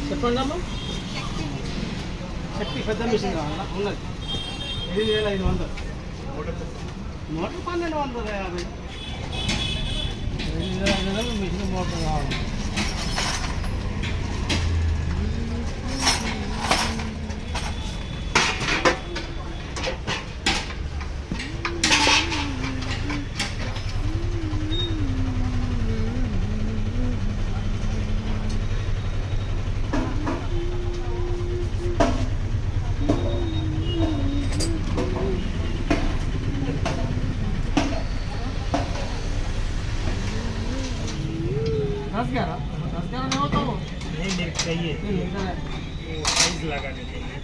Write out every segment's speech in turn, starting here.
చెప్పండి అమ్మ. శక్తి పెద్ద మిషన్ కావాలా? ఉన్నది 7500. మోటార్ 1250. 2500 మిషన్ మోటార్ కావాలి. नहीं होता वो नहीं चाहिए साइज लगाने के लिए।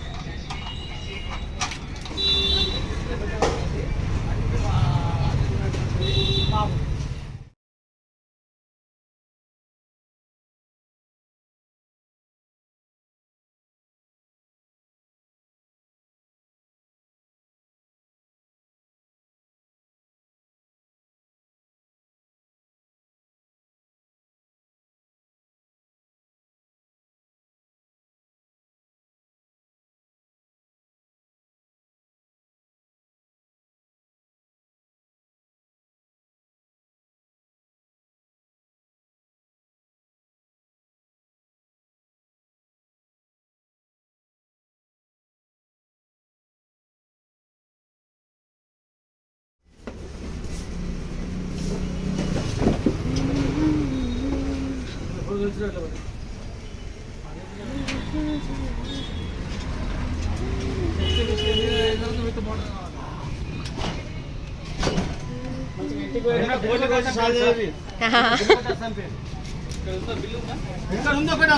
ఇక్కడ ఉంది ఒకటి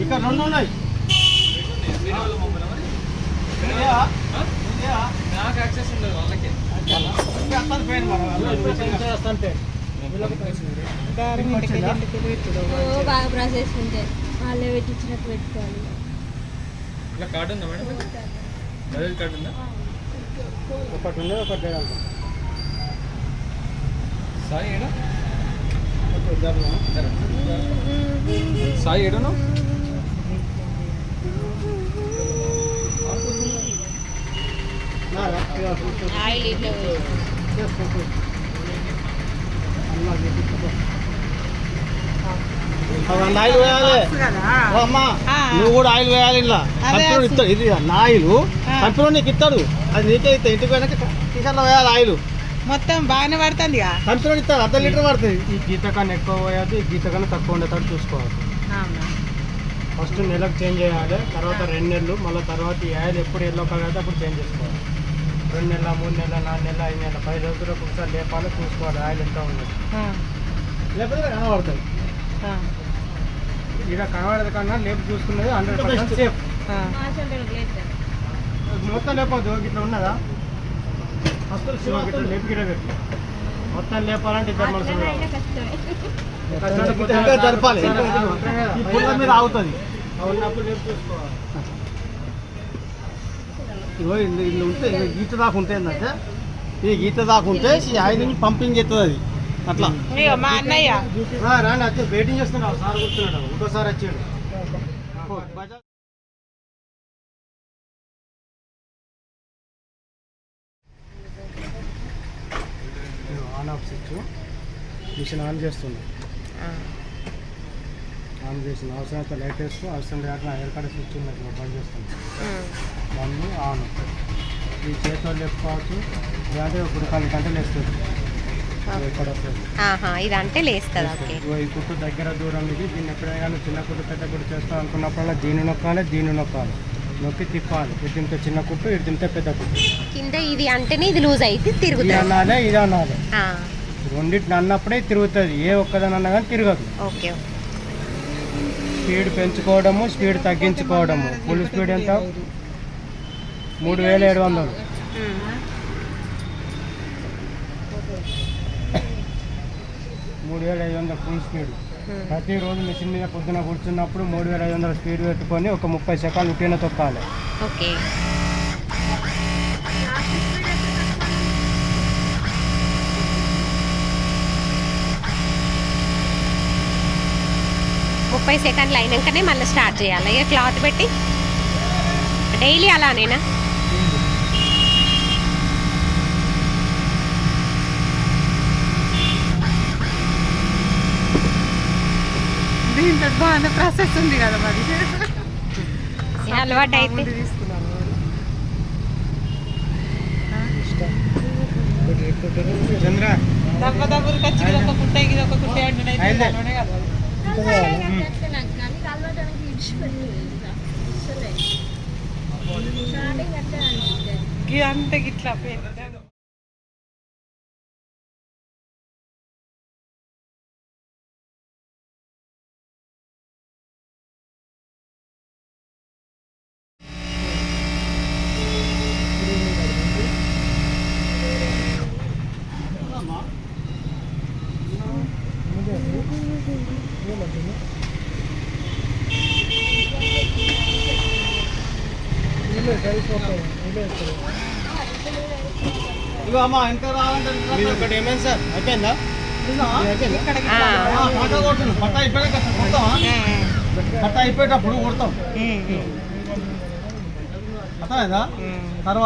ఇక్కడ రెండు ఉన్నాయి. నాకు యాక్సెస్ ఉండదు వాళ్ళకి. బాగా ప్రాసెస్ ఉంటాయి, వాళ్ళే పెట్టించినట్టు పెట్టుకోవాలి. ఇట్లా కార్డు ఉందా మేడం? బజాజ్ కార్డు ఉందా? ఒకటి ఉంది, ఒకటి సాయి ఏడా? సాయి ఏడను ఆయిల్ వేయాలి. అమ్మా నువ్వు కూడా ఆయిల్ వేయాలి. ఇలా కంపెనీ ఇస్తాడు, ఇది నా ఆయిల్ కంపెనీ నీకు ఇస్తాడు, అది నీకే ఇస్తా. ఇంటికి పోయినాక టీషర్ట్లో వేయాలి ఆయిల్. మొత్తం బాగానే పడుతుంది. కంపెనీ ఇస్తారు, 1/2 లీటర్ పడుతుంది. ఈ గీత కన్నా ఎక్కువ పోయాలి, ఈ గీత కన్నా తక్కువ ఉండేటట్టు చూసుకోవాలి. ఫస్ట్ నెలకు చేంజ్ చేయాలి, తర్వాత 2 నెలలు, మళ్ళీ తర్వాత ఈ ఆయిల్ ఎప్పుడు ఎల్లో కలర్ అయితే అప్పుడు చేంజ్ చేసుకోవాలి. 2 నెలల, 3 నెలల, 4 నెలల, 5 నెలల, 10 రోజులకు ఒకసారి లేపాలి, చూసుకోవాలి ఆయిల్ ఎంత ఉన్నది. లేకపోతే కనబడుతుంది. ఇక కనబడదు కన్నా లేపు చూసుకున్నది 100% సేఫ్. మొత్తం లేపద్దు, ఇట్లా ఉన్నదా ఫస్ట్ లేపు గిడ పెట్టి మొత్తం లేపాలంటే ఇద్దరు మనుషులు జరపాలి. మీద ఆగుతుంది, ఉన్నప్పుడు లేపు చూసుకోవాలి. ఇగో ఇల్లు ఉంటే గీత దాకా ఉంటే ఏంటంటే ఈ గీత దాకా ఉంటే ఈ ఆయిల్ పంపింగ్ చేస్తుంది అది. అట్లా మా అన్నయ్య రాండి వచ్చి వెయిటింగ్ చేస్తున్నాడు, సార్ కూర్చున్నాడు, ఇంకోసారి వచ్చాడు. On off switch machine on చేస్తుంది. ఆన్ చేస్తుంది, అవసరమైతే లైట్ వేసుకో, అవసరం లేకుండా ఎయిర్ కడ స్విచ్ ఉన్నది బంద్ చేస్తుంది. దాన్ని ఆన్ ఈ చేతితో లేపుకోవచ్చు, లేదంటే ఒక 4 గంటలు వేస్తుంది. ఇది అంటే లేస్తుంది. ఈ కుట్టు దగ్గర దూరం ఇది. దీన్ని ఎప్పుడైనా కానీ చిన్న కుట్టు పెద్ద కుట్టు చేస్తాం అనుకున్నప్పుడల్లా దీన్ని నొక్కాలి, దీన్ని నొక్కాలి, నొక్కి తిప్పాలి. ఇది తింటే చిన్న కుట్టు, ఇది తింటే పెద్ద కుట్టు. కింద ఇది అంటేనే ఇది లూజ్ అయితే తిరుగుతుంది. ఇది అనాలి, ఇది అనాలి, రెండింటిని అన్నప్పుడే తిరుగుతుంది. ఏ ఒక్కదాని అన్నా కానీ తిరగదు. ఓకే. స్పీడ్ పెంచుకోవడము, స్పీడ్ తగ్గించుకోవడము. ఫుల్ స్పీడ్ ఎంత? 3700. 3500 ఫుల్ స్పీడ్. ప్రతిరోజు మిషన్ మీద పొద్దున కూర్చున్నప్పుడు 3500 స్పీడ్ పెట్టుకొని ఒక 30 సెకండ్లు ఉట్టిన తొక్కాలి. ఓకే. 30 సెకండ్లు అయినాకనే మళ్ళీ స్టార్ట్ చేయాలి ఇక క్లాత్ పెట్టి డైలీ అలానేనా దీంట్లో బాగానే ప్రాసెస్ ఉంది కదా మరి అలవాటు అయితే చంద్ర దెబ్బ దెబ్బలు ఖర్చు ఒక కుట్టే ఇది ఒక కుట్టే అంటే అయితే. కదా నాకు కానీ కలవడానికి ఇడిచిపెట్టలేదు ఇంకా. అస్సలే. స్టార్టింగ్ అట్టే అనిపించేది. అంతే గిట్లా పెద్ద ఇగో అమ్మా ఎంత రావాలంటే మీరు ఒకటి ఏమైంది సార్ అయిపోయిందా పట్ట కొడుతుంది పట్ట అయిపోయాక కొడతామా పట్ట అయిపోయేటప్పుడు కొడతాం అర్థమైందా తర్వాత